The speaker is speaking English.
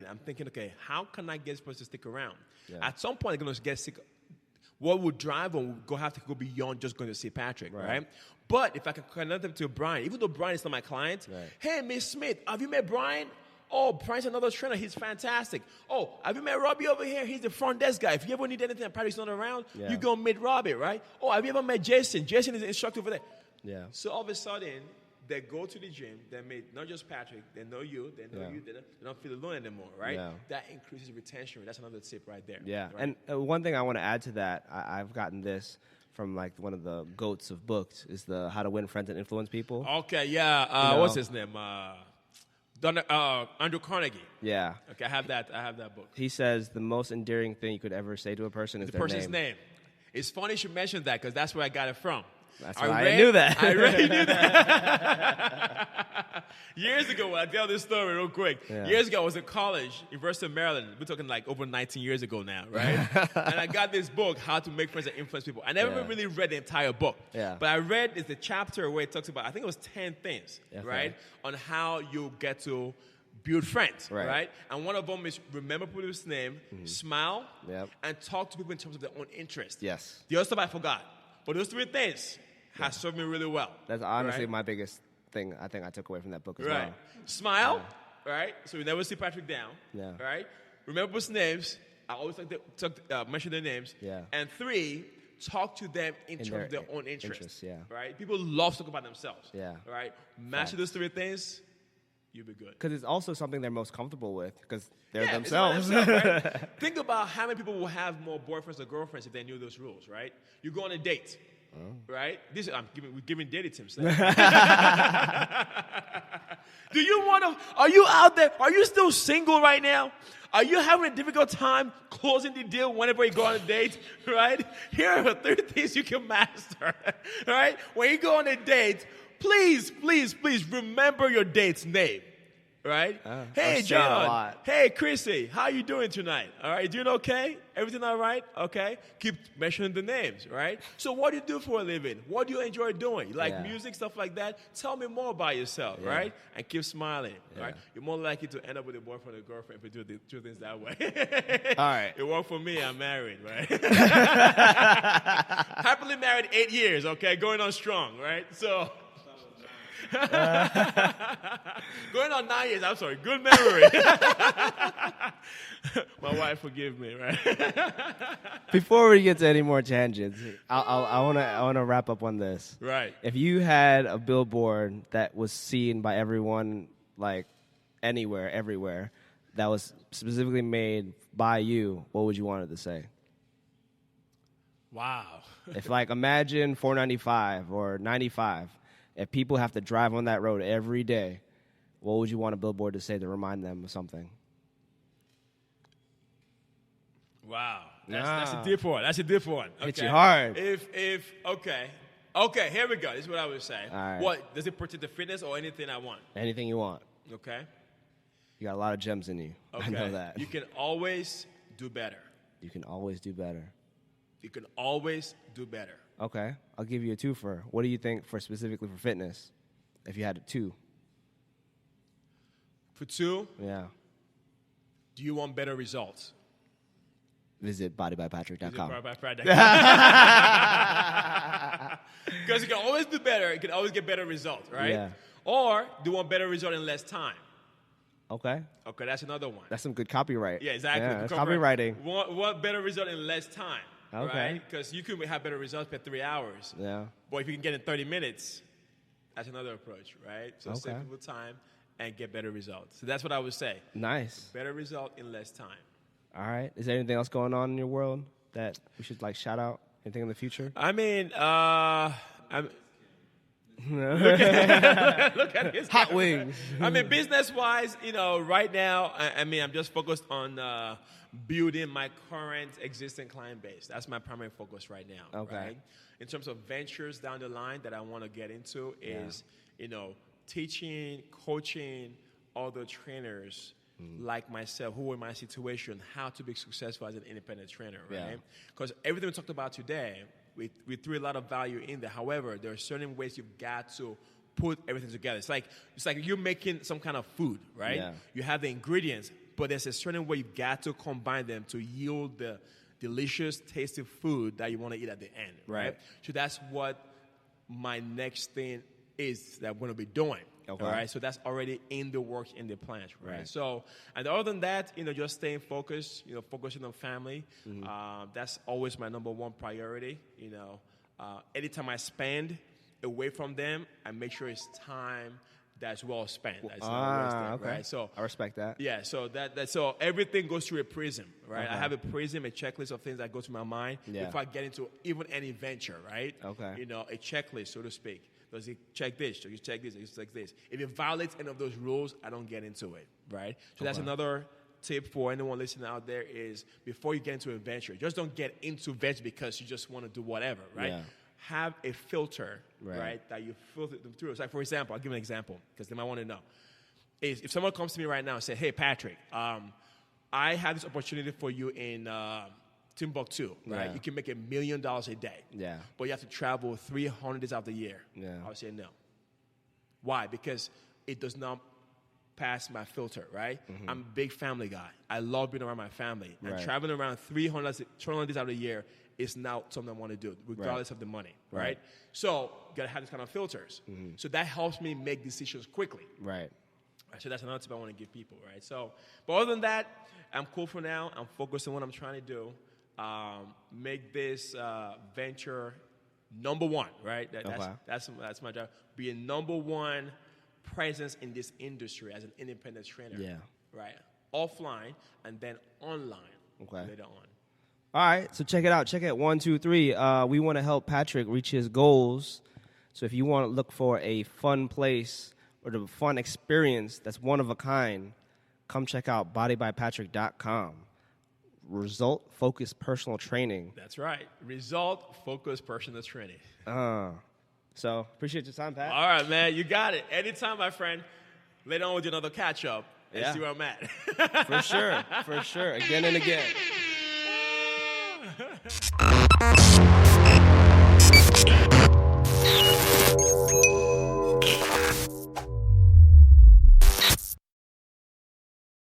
I'm thinking, okay, how can I get this person to stick around? Yeah. At some point, they're going to get sick. What would drive them will have to go beyond just going to see Patrick, right? But if I can connect them to Brian, even though Brian is not my client, hey, Miss Smith, have you met Brian? Oh, Brian's another trainer. He's fantastic. Oh, have you met Robbie over here? He's the front desk guy. If you ever need anything and Patrick's not around, you go meet Robbie, right? Oh, have you ever met Jason? Jason is the instructor over there. Yeah. So all of a sudden, they go to the gym. They meet not just Patrick. They know you. They know you. They don't feel alone anymore, right? Yeah. That increases retention rate. That's another tip right there. Yeah. Right? And one thing I want to add to that, I've gotten this from like one of the goats of books, is the How to Win Friends and Influence People. Okay, yeah. What's his name? Andrew Carnegie. Yeah. Okay, I have that book. He says the most endearing thing you could ever say to a person is the person's name. It's funny you should mention that because that's where I got it from. I knew that. I really knew that. Years ago, I'll tell this story real quick. Yeah. Years ago, I was in college, University of Maryland. We're talking like over 19 years ago now, right? And I got this book, How to Make Friends and Influence People. I never really read the entire book. Yeah. But I read the chapter where it talks about, I think it was 10 things, right? On how you get to build friends, right? And one of them is remember people's name, smile, and talk to people in terms of their own interest. Yes. The other stuff I forgot. But those three things has served me really well. That's honestly my biggest thing I think I took away from that book as well. Smile, right? So you never see Patrick down, right? Remember people's names. I always like to mention their names. Yeah. And 3, talk to them in terms of their own interests. Right? People love to talk about themselves. Yeah. Right? Master those 3 things, you'll be good. Because it's also something they're most comfortable with because they're themselves. Right? Think about how many people will have more boyfriends or girlfriends if they knew those rules, right? You go on a date, right? We're giving dating tips. Do you want to, are you out there, are you still single right now? Are you having a difficult time closing the deal whenever you go on a date, right? Here are 3 things you can master, right? When you go on a date, please remember your date's name, right? Hey, John. Hey, Chrissy. How you doing tonight? All right, doing okay? Everything all right? Okay. Keep mentioning the names, right? So what do you do for a living? What do you enjoy doing? You like music, stuff like that? Tell me more about yourself, right? And keep smiling, right? You're more likely to end up with a boyfriend or girlfriend if you do things that way. All right. It worked for me. I'm married, right? Happily married 8 years, okay? Going on strong, right? So... Going on 9 years, I'm sorry. Good memory. My wife forgive me, right? Before we get to any more tangents, I want to wrap up on this. Right. If you had a billboard that was seen by everyone, like anywhere, everywhere, that was specifically made by you, what would you want it to say? Wow. If like imagine 495 or 95. If people have to drive on that road every day, what would you want a billboard to say to remind them of something? Wow. That's a deep one. That's a deep one. Okay. Hit you hard. Okay, here we go. This is what I would say. All right. What, does it pertain to fitness or anything I want? Anything you want. Okay. You got a lot of gems in you. Okay. I know that. You can always do better. You can always do better. You can always do better. Okay, I'll give you a 2-fer. What do you think for specifically for fitness? If you had a 2. For 2? Yeah. Do you want better results? Visit bodybypatrick.com. Because you can always do better. You can always get better results, right? Yeah. Or do you want better result in less time? Okay. Okay, that's another one. That's some good copyright. Yeah, exactly. Yeah, that's copywriting. Want better result in less time. Okay. Right? Because you could have better results per 3 hours. Yeah. But if you can get in 30 minutes, that's another approach, right? So save people time and get better results. So that's what I would say. Nice. Better result in less time. All right. Is there anything else going on in your world that we should like shout out? Anything in the future? I mean, look at his hot wings. I mean, business-wise, right now, I'm just focused on building my current existing client base. That's my primary focus right now. Okay. Right? In terms of ventures down the line that I want to get into is, teaching, coaching other trainers like myself who are in my situation, how to be successful as an independent trainer, right? Because everything we talked about today, we threw a lot of value in there. However, there are certain ways you've got to put everything together. It's like you're making some kind of food, right? Yeah. You have the ingredients, but there's a certain way you've got to combine them to yield the delicious, tasty food that you want to eat at the end, right? So that's what my next thing is that I'm going to be doing. Okay. All right, so that's already in the works, in the plans, right? So, and other than that, just staying focused, focusing on family. That's always my number one priority. Anytime I spend away from them, I make sure it's time that's well spent. That's not wasted, okay. right? So I respect that. Yeah, so so everything goes through a prism, right? Okay. I have a prism, a checklist of things that go to my mind before I get into even any venture, right? Okay. A checklist, so to speak. Does it check this? Does it check this? Does it check this? If it violates any of those rules, I don't get into it, right? So that's another tip for anyone listening out there is before you get into a venture, just don't get into venture because you just want to do whatever, right? Yeah. Have a filter, right, that you filter them through. So like, for example, I'll give you an example because they might want to know. If someone comes to me right now and say, hey, Patrick, I have this opportunity for you in Timbuktu, right? Yeah. You can make $1 million a day. Yeah. But you have to travel 300 days out of the year. Yeah. I would say no. Why? Because it does not pass my filter, right? I'm a big family guy. I love being around my family. And traveling around 300 days out of the year is now something I want to do, regardless of the money, right? So you got to have these kind of filters. So that helps me make decisions quickly. Right. So that's another tip I want to give people, right? So, but other than that, I'm cool for now. I'm focused on what I'm trying to do. Make this venture number one, right? That's my job. Be a number one presence in this industry as an independent trainer. Yeah. Right? Offline and then online later on. All right, so check it out. Check it 1, 2, 3. We want to help Patrick reach his goals. So if you want to look for a fun place or the fun experience that's one of a kind, come check out bodybypatrick.com. Result-focused personal training. That's right. Result-focused personal training. So appreciate your time, Pat. All right, man. You got it. Anytime, my friend. Later on, we'll do another catch-up and see where I'm at. For sure. Again and again.